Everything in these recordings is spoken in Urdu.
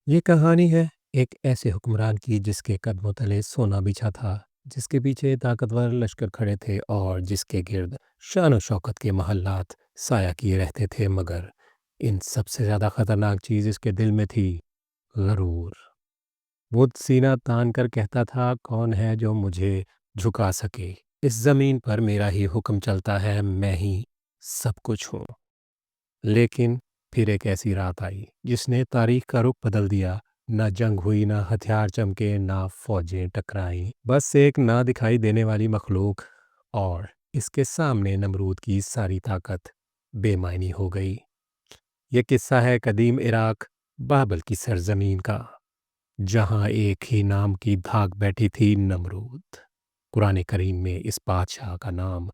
یہ کہانی ہے ایک ایسے حکمران کی جس کے قدموں تلے سونا بچھا تھا، جس کے پیچھے طاقتور لشکر کھڑے تھے اور جس کے گرد شان و شوکت کے محلات سایہ کیے رہتے تھے، مگر ان سب سے زیادہ خطرناک چیز اس کے دل میں تھی: غرور۔ وہ سینہ تان کر کہتا تھا، کون ہے جو مجھے جھکا سکے؟ اس زمین پر میرا ہی حکم چلتا ہے، میں ہی سب کچھ ہوں۔ لیکن پھر ایک ایسی رات آئی جس نے تاریخ کا رخ بدل دیا۔ نہ جنگ ہوئی، نہ ہتھیار چمکے، نہ فوجیں ٹکرائیں، بس ایک نہ دکھائی دینے والی مخلوق، اور اس کے سامنے نمرود کی ساری طاقت بے معنی ہو گئی۔ یہ قصہ ہے قدیم عراق، بابل کی سرزمین کا، جہاں ایک ہی نام کی دھاک بیٹھی تھی: نمرود۔ قرآن کریم میں اس بادشاہ کا نام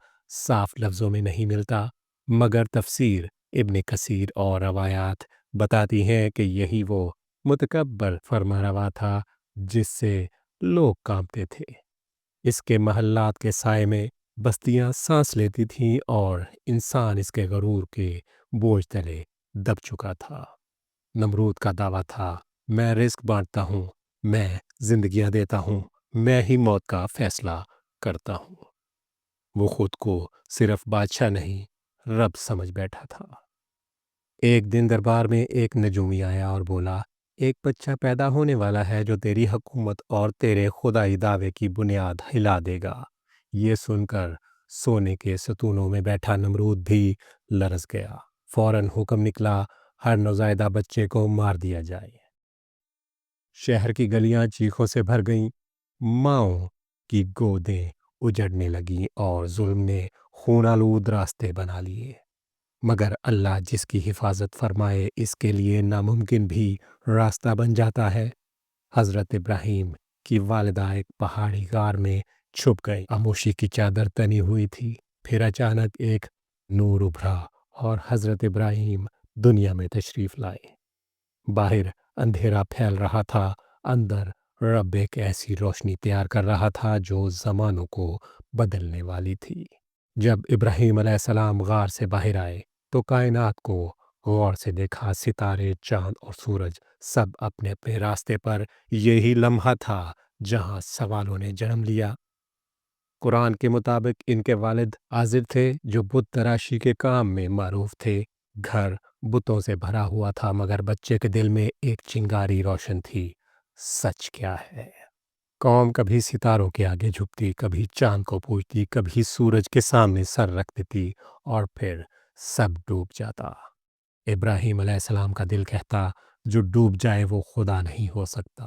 صاف لفظوں میں نہیں ملتا، مگر تفسیر ابن کثیر اور روایات بتاتی ہیں کہ یہی وہ متکبر فرمانروا تھا جس سے لوگ کانپتے تھے۔ اس کے محلات کے سائے میں بستیاں سانس لیتی تھیں اور انسان اس کے غرور کے بوجھ تلے دب چکا تھا۔ نمرود کا دعویٰ تھا، میں رزق بانٹتا ہوں، میں زندگیاں دیتا ہوں، میں ہی موت کا فیصلہ کرتا ہوں۔ وہ خود کو صرف بادشاہ نہیں، رب سمجھ بیٹھا تھا۔ ایک دن دربار میں ایک نجومی آیا اور بولا، ایک بچہ پیدا ہونے والا ہے جو تیری حکومت اور تیرے خدائی دعوے کی بنیاد ہلا دے گا۔ یہ سن کر سونے کے ستونوں میں بیٹھا نمرود بھی لرز گیا۔ فوراً حکم نکلا، ہر نوزائیدہ بچے کو مار دیا جائے۔ شہر کی گلیاں چیخوں سے بھر گئیں، ماؤں کی گودیں اجڑنے لگیں اور ظلم نے خون آلود راستے بنا لیے۔ مگر اللہ جس کی حفاظت فرمائے، اس کے لیے ناممکن بھی راستہ بن جاتا ہے۔ حضرت ابراہیم کی والدہ ایک پہاڑی غار میں چھپ گئی۔ خاموشی کی چادر تنی ہوئی تھی۔ پھر اچانک ایک نور ابھرا اور حضرت ابراہیم دنیا میں تشریف لائے۔ باہر اندھیرا پھیل رہا تھا، اندر رب ایک ایسی روشنی تیار کر رہا تھا جو زمانوں کو بدلنے والی تھی۔ جب ابراہیم علیہ السلام غار سے باہر آئے تو کائنات کو غور سے دیکھا۔ ستارے، چاند اور سورج سب اپنے اپنے راستے پر۔ یہی لمحہ تھا جہاں سوالوں نے جنم لیا۔ قرآن کے مطابق ان کے والد عازر تھے جو بت تراشی کے کام میں معروف تھے۔ گھر بتوں سے بھرا ہوا تھا، مگر بچے کے دل میں ایک چنگاری روشن تھی: سچ کیا ہے؟ قوم کبھی ستاروں کے آگے جھکتی، کبھی چاند کو پوجتی، کبھی سورج کے سامنے سر رکھ دیتی، اور پھر سب ڈوب جاتا۔ ابراہیم علیہ السلام کا دل کہتا، جو ڈوب جائے وہ خدا نہیں ہو سکتا۔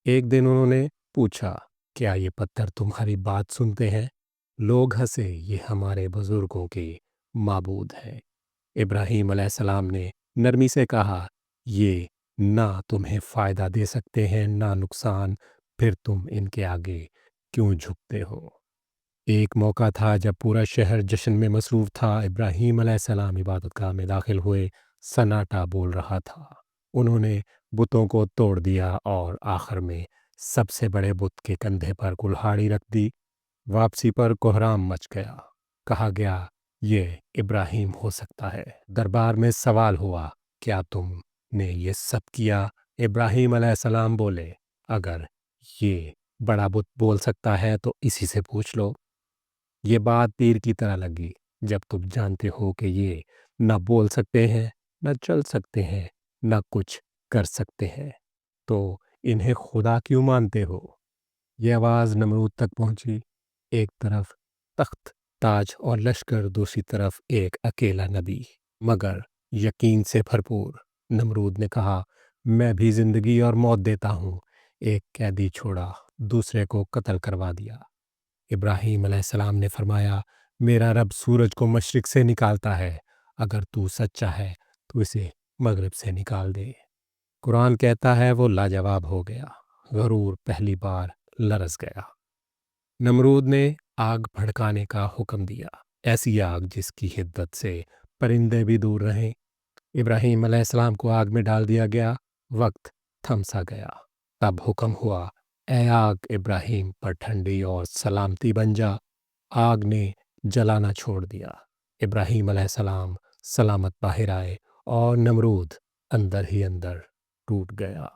ایک دن انہوں نے پوچھا، کیا یہ پتھر تمہاری بات سنتے ہیں؟ لوگ ہنسے، یہ ہمارے بزرگوں کے معبود ہیں۔ ابراہیم علیہ السلام نے نرمی سے کہا، یہ نہ تمہیں فائدہ دے سکتے ہیں نہ نقصان، پھر تم ان کے آگے کیوں جھکتے ہو؟ ایک موقع تھا جب پورا شہر جشن میں مصروف تھا۔ ابراہیم علیہ السلام عبادت گاہ میں داخل ہوئے۔ سناٹا بول رہا تھا۔ انہوں نے بتوں کو توڑ دیا اور آخر میں سب سے بڑے بت کے کندھے پر کلہاڑی رکھ دی۔ واپسی پر کہرام مچ گیا۔ کہا گیا، یہ ابراہیم ہو سکتا ہے۔ دربار میں سوال ہوا، کیا تم نے یہ سب کیا؟ ابراہیم علیہ السلام بولے، اگر یہ بڑا بت بول سکتا ہے تو اسی سے پوچھ لو۔ یہ بات تیر کی طرح لگی۔ جب تم جانتے ہو کہ یہ نہ بول سکتے ہیں، نہ چل سکتے ہیں، نہ کچھ کر سکتے ہیں، تو انہیں خدا کیوں مانتے ہو؟ یہ آواز نمرود تک پہنچی۔ ایک طرف تخت تاج اور لشکر، دوسری طرف ایک اکیلا نبی، مگر یقین سے بھرپور۔ نمرود نے کہا، میں بھی زندگی اور موت دیتا ہوں۔ ایک قیدی چھوڑا، دوسرے کو قتل کروا دیا۔ ابراہیم علیہ السلام نے فرمایا، میرا رب سورج کو مشرق سے نکالتا ہے، اگر تو سچا ہے تو اسے مغرب سے نکال دے۔ قرآن کہتا ہے وہ لاجواب ہو گیا، غرور پہلی بار لرز گیا۔ نمرود نے آگ بھڑکانے کا حکم دیا، ایسی آگ جس کی حدت سے پرندے بھی دور رہیں۔ ابراہیم علیہ السلام کو آگ میں ڈال دیا گیا۔ وقت تھم سا گیا۔ تب حکم ہوا، اے آگ ابراہیم پر ٹھنڈی اور سلامتی بن جا۔ آگ نے جلانا چھوڑ دیا۔ ابراہیم علیہ السلام سلامت باہر آئے اور نمرود اندر ہی اندر ٹوٹ گیا۔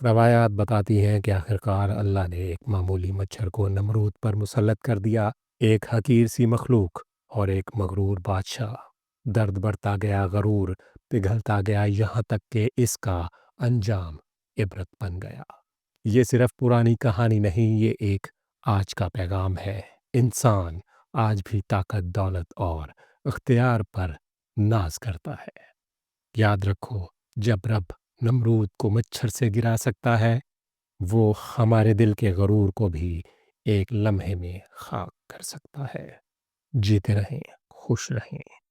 روایات بتاتی ہیں کہ آخرکار اللہ نے ایک معمولی مچھر کو نمرود پر مسلط کر دیا، ایک حقیر سی مخلوق اور ایک مغرور بادشاہ۔ درد بڑھتا گیا، غرور پگھلتا گیا، یہاں تک کہ اس کا انجام عبرت بن گیا۔ یہ صرف پرانی کہانی نہیں، یہ ایک آج کا پیغام ہے۔ انسان آج بھی طاقت، دولت اور اختیار پر ناز کرتا ہے۔ یاد رکھو، جب رب نمرود کو مچھر سے گرا سکتا ہے، وہ ہمارے دل کے غرور کو بھی ایک لمحے میں خاک کر سکتا ہے۔ جیتے رہیں، خوش رہیں۔